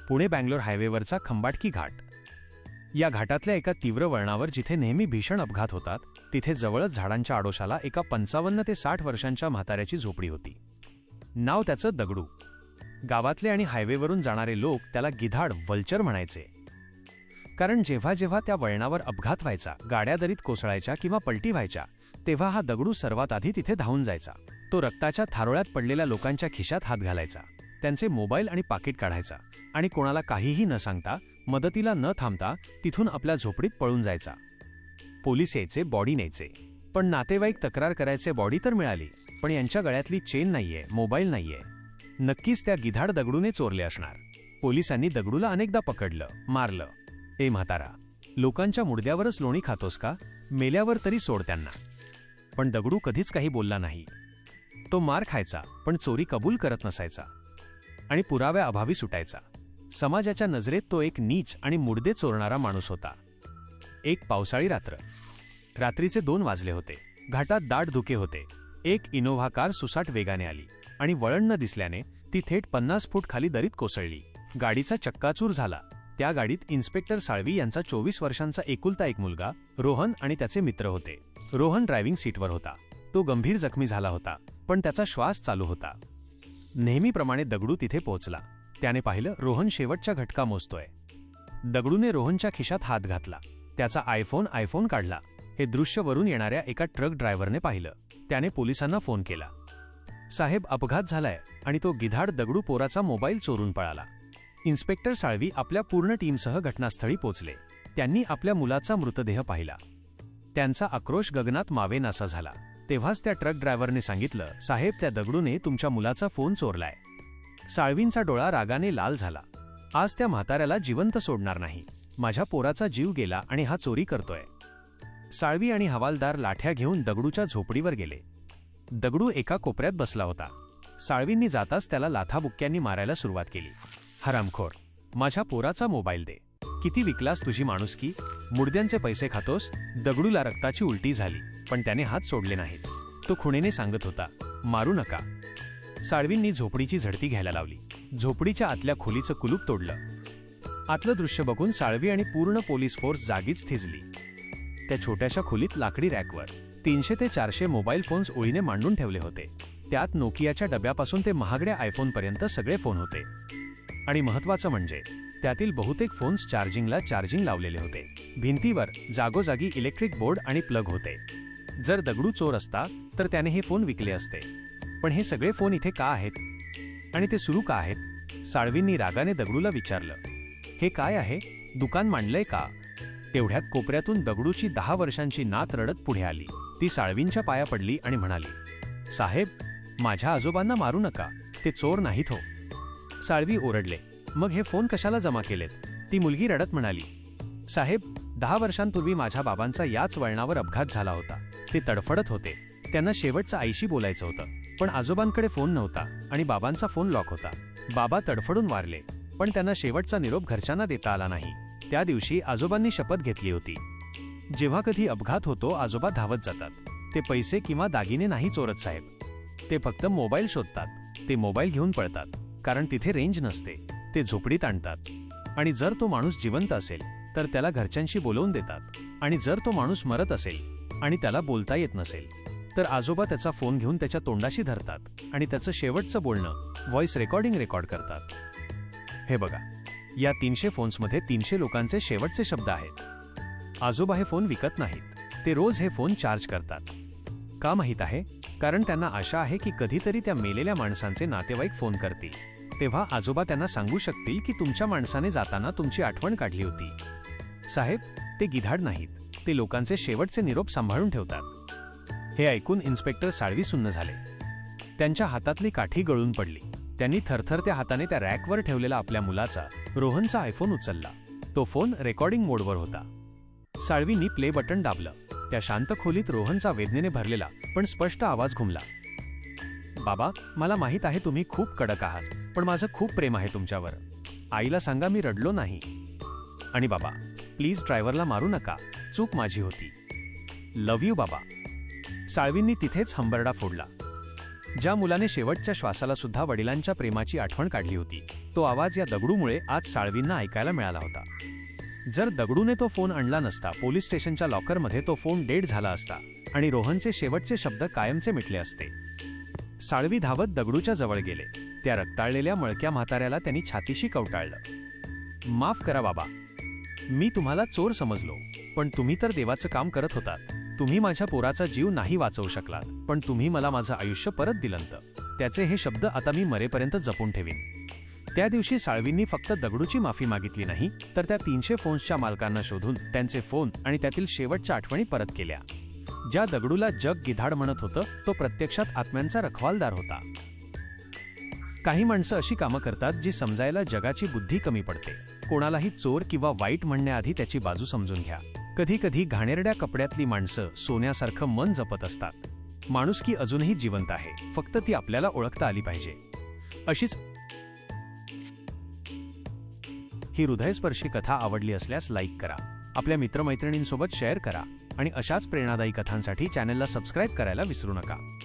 पुणे बँगलोर हायवेवरचा खंबाटकी घाट. या घाटातल्या एका तीव्र वळणावर जिथे नेहमी भीषण अपघात होतात, तिथे जवळच झाडांच्या आडोशाला एका 55 ते 60 वर्षांच्या म्हाताऱ्याची झोपडी होती. नाव त्याचं दगडू. गावातले आणि हायवेवरून जाणारे लोक त्याला गिधाड वल्चर म्हणायचे. कारण जेव्हा जेव्हा त्या वळणावर अपघात व्हायचा, गाड्या दरीत कोसळायच्या किंवा पलटी व्हायच्या, तेव्हा हा दगडू सर्वात आधी तिथे धावून जायचा. तो रक्ताच्या थारोळ्यात पडलेल्या लोकांच्या खिशात हात घालायचा, त्यांचे मोबाईल आणि पाकिट काढायचा आणि कोणाला काहीही न सांगता, मदतीला न थांबता तिथून आपल्या झोपडीत पळून जायचा. पोलीस यायचे, बॉडी न्यायचे, पण नातेवाईक तक्रार करायचे बॉडी तर मिळाली, पण यांच्या गळ्यातली चेन नाहीये, मोबाईल नाहीये. नक्कीच त्या गिधाड दगडूने चोरले असणार. पोलिसांनी दगडूला अनेकदा पकडलं, मारलं. ए म्हातारा, लोकांच्या मुडद्यावरच लोणी खातोस का? मेल्यावर तरी सोड त्यांना. पण दगडू कधीच काही बोलला नाही. तो मार खायचा, पण चोरी कबूल करत नसायचा आणि पुराव्याअभावी सुटायचा. समाजाच्या नजरेत तो एक नीच आणि मुडदे चोरणारा माणूस होता. एक पावसाळी रात्र. रात्रीचे 2 वाजले होते. घाटात दाट धुके होते. एक इनोव्हा कार सुसाट वेगाने आली आणि वळण न दिसल्याने ती थेट 50 फूट खाली दरीत कोसळली. गाडीचा चक्काचूर झाला. त्या गाडीत इन्स्पेक्टर साळवी यांचा 24 वर्षांचा एकुलता एक मुलगा रोहन आणि त्याचे मित्र होते. रोहन ड्रायव्हिंग सीटवर होता. तो गंभीर जखमी झाला होता, पण त्याचा श्वास चालू होता. नेहमीप्रमाणे दगडू तिथे पोहोचला. त्याने पाहिलं रोहन शेवटच्या घटका मोजतोय. दगडूने रोहनच्या खिशात हात घातला. त्याचा आयफोन काढला. हे दृश्य वरून येणाऱ्या एका ट्रक ड्रायव्हरने पाहिलं. त्याने पोलिसांना फोन केला. साहेब, अपघात झालाय आणि तो गिधाड दगडू पोराचा मोबाईल चोरून पळाला. इन्स्पेक्टर साळवी आपल्या पूर्ण टीमसह घटनास्थळी पोचले. त्यांनी आपल्या मुलाचा मृतदेह पाहिला. त्यांचा आक्रोश गगनात मावेनासा झाला. तेव्हाच त्या ट्रक ड्रायव्हरने सांगितलं, साहेब, त्या दगडूने तुमच्या मुलाचा फोन चोरलाय. साळवींचा डोळा रागाने लाल झाला. आज त्या म्हाताऱ्याला जिवंत सोडणार नाही. माझ्या पोराचा जीव गेला आणि हा चोरी करतोय. साळवी आणि हवालदार लाठ्या घेऊन दगडूच्या झोपडीवर गेले. दगडू एका कोपऱ्यात बसला होता. साळवींनी जाताच त्याला लाथाबुक्क्यांनी मारायला सुरुवात केली. हरामखोर, माझ्या पोराचा मोबाईल दे. किती विकलास तुझी माणुसकी? मुडद्यांचे पैसे खातोस? दगडूला रक्ताची उलटी झाली, पण त्याने हात सोडले नाहीत. तो खुणेने सांगत होता, मारू नका. साळवींनी झोपडीची झडती घ्यायला लावली. झोपडीच्या आतल्या खोलीचं कुलूप तोडलं. आतलं दृश्य बघून साळवी आणि पूर्ण पोलीस फोर्स जागीच थिजली. त्या छोट्याशा खोलीत लाकडी रॅकवर 300 ते 400 मोबाईल फोन्स ओळीने मांडून ठेवले होते. त्यात नोकियाच्या डब्यापासून ते महागड्या आयफोनपर्यंत सगळे फोन होते. आणि महत्त्वाचं म्हणजे त्यातील बहुतेक फोन्स चार्जिंग लावलेले होते. भिंतीवर जागोजागी इलेक्ट्रिक बोर्ड आणि प्लग होते. जर दगडू चोर असता तर त्याने हे फोन विकले असते. पण हे सगळे फोन इथे का आहेत आणि ते सुरू का आहेत? साळवींनी रागाने दगडूला विचारलं. हे काय आहे? दुकान मांडलंय का? तेवढ्यात कोपऱ्यातून दगडूची 10 वर्षांची नात रडत पुढे आली. ती साळवींच्या पाया पडली आणि म्हणाली, साहेब, माझ्या आजोबांना मारू नका. ते चोर नाहीत हो. साळवी ओरडले, मग हे फोन कशाला जमा केलेत? ती मुलगी रडत म्हणाली, साहेब, 10 वर्षांपूर्वी माझ्या बाबांचा याच वळणावर अपघात झाला होता. ते तडफडत होते. त्यांना शेवटचं आईशी बोलायचं होतं, पण आजोबांकडे फोन नव्हता आणि बाबांचा फोन लॉक होता. बाबा तडफडून वारले, पण त्यांना शेवटचा निरोप घरच्यांना देता आला नाही. त्या दिवशी आजोबांनी शपथ घेतली होती, जेव्हा कधी अपघात होतो आजोबा धावत जातात. ते पैसे किंवा दागिने नाही चोरत साहेब. ते फक्त मोबाईल शोधतात. ते मोबाईल घेऊन पळतात, कारण तिथे रेंज नसते. ते झोपडीत आणतात आणि जर तो माणूस जिवंत असेल तर त्याला घरच्यांशी बोलवून देतात. आणि जर तो माणूस मरत असेल आणि त्याला बोलता येत नसेल तर आजोबा त्याचा फोन घेऊन त्याच्या तोंडाशी धरतात आणि त्याचं शेवटचं बोलणं व्हॉइस रेकॉर्ड करतात. हे बघा, या 300 फोन्समध्ये 300 लोकांचे शेवटचे शब्द आहेत. आजोबा हे फोन विकत नाहीत. ते रोज हे फोन चार्ज करतात. का माहीत आहे? कारण त्यांना आशा आहे की कधीतरी त्या मेलेल्या माणसांचे नातेवाईक फोन करतील. तेव्हा आजोबा त्यांना सांगू शकतील की तुमच्या माणसाने जाताना तुमची आठवण काढली होती. साहेब, ते गिधाड नाहीत. ते लोकांचे शेवटचे निरोप सांभाळून ठेवतात. हे ऐकून इन्स्पेक्टर साळवी सुन्न झाले. त्यांच्या हातातली काठी गळून पडली. त्यांनी थरथरत्या हाताने त्या रॅकवर ठेवलेला आपल्या मुलाचा, रोहनचा आयफोन उचलला. तो फोन रेकॉर्डिंग मोडवर होता. साळवींनी प्ले बटन दाबलं. त्या शांत खोलीत रोहनचा वेदनेने भरलेला पण स्पष्ट आवाज घुमला. बाबा, मला माहीत आहे तुम्ही खूप कडक आहात, पण माझं खूप प्रेम आहे तुमच्यावर. आईला सांगा मी रडलो नाही. आणि बाबा, प्लीज ड्रायव्हरला मारू नका. चूक माझी होती. लव्ह यू बाबा. साळवींनी तिथेच हंबरडा फोडला. ज्या मुलाने शेवटच्या श्वासाला सुद्धा वडिलांच्या प्रेमाची आठवण काढली होती, तो आवाज या दगडूमुळे आज साळवींना ऐकायला मिळाला होता. जर दगडूने तो फोन आणला नसता, पोलीस स्टेशनच्या लॉकरमध्ये तो फोन डेड झाला असता आणि रोहनचे शेवटचे शब्द कायमचे मिटले असते. साळवी धावत दगडूच्या जवळ गेले. त्या रक्ताळलेल्या मळक्या म्हाताऱ्याला त्यांनी छातीशी कवटाळलं. माफ करा बाबा, मी तुम्हाला चोर समजलो, पण तुम्ही तर देवाचं काम करत होतात. तुम्ही माझ्या पोराचा जीव नाही वाचवू शकलात, पण तुम्ही मला माझं आयुष्य परत दिलंत. त्याचे हे शब्द आता मी मरेपर्यंत जपून ठेवीन. त्या दिवशी साळवींनी फक्त दगडूची माफी मागितली नाही, तर त्या 300 फोन्सच्या मालकांना शोधून त्यांचे फोन आणि त्यातील शेवटच्या आठवणी परत केल्या. ज्या दगडूला जग गिधाड म्हणत होतं, तो प्रत्यक्षात आत्म्यांचा रखवालदार होता. काही माणसं अशी कामं करतात जी समजायला जगाची बुद्धी कमी पडते. कोणालाही चोर किंवा वाईट म्हणण्याआधी त्याची बाजू समजून घ्या. कधी कधी घाणेरड्या कपड्यातली माणसं सोन्यासारखं मन जपत असतात. माणुसकी अजूनही जिवंत आहे, फक्त ती आपल्याला ओळखता आली पाहिजे. अशीच ही हृदयस्पर्शी कथा आवडली असल्यास लाईक करा, आपल्या मित्रमैत्रिणींसोबत शेअर करा आणि अशाच प्रेरणादायी कथांसाठी चॅनलला सबस्क्राईब करायला विसरू नका.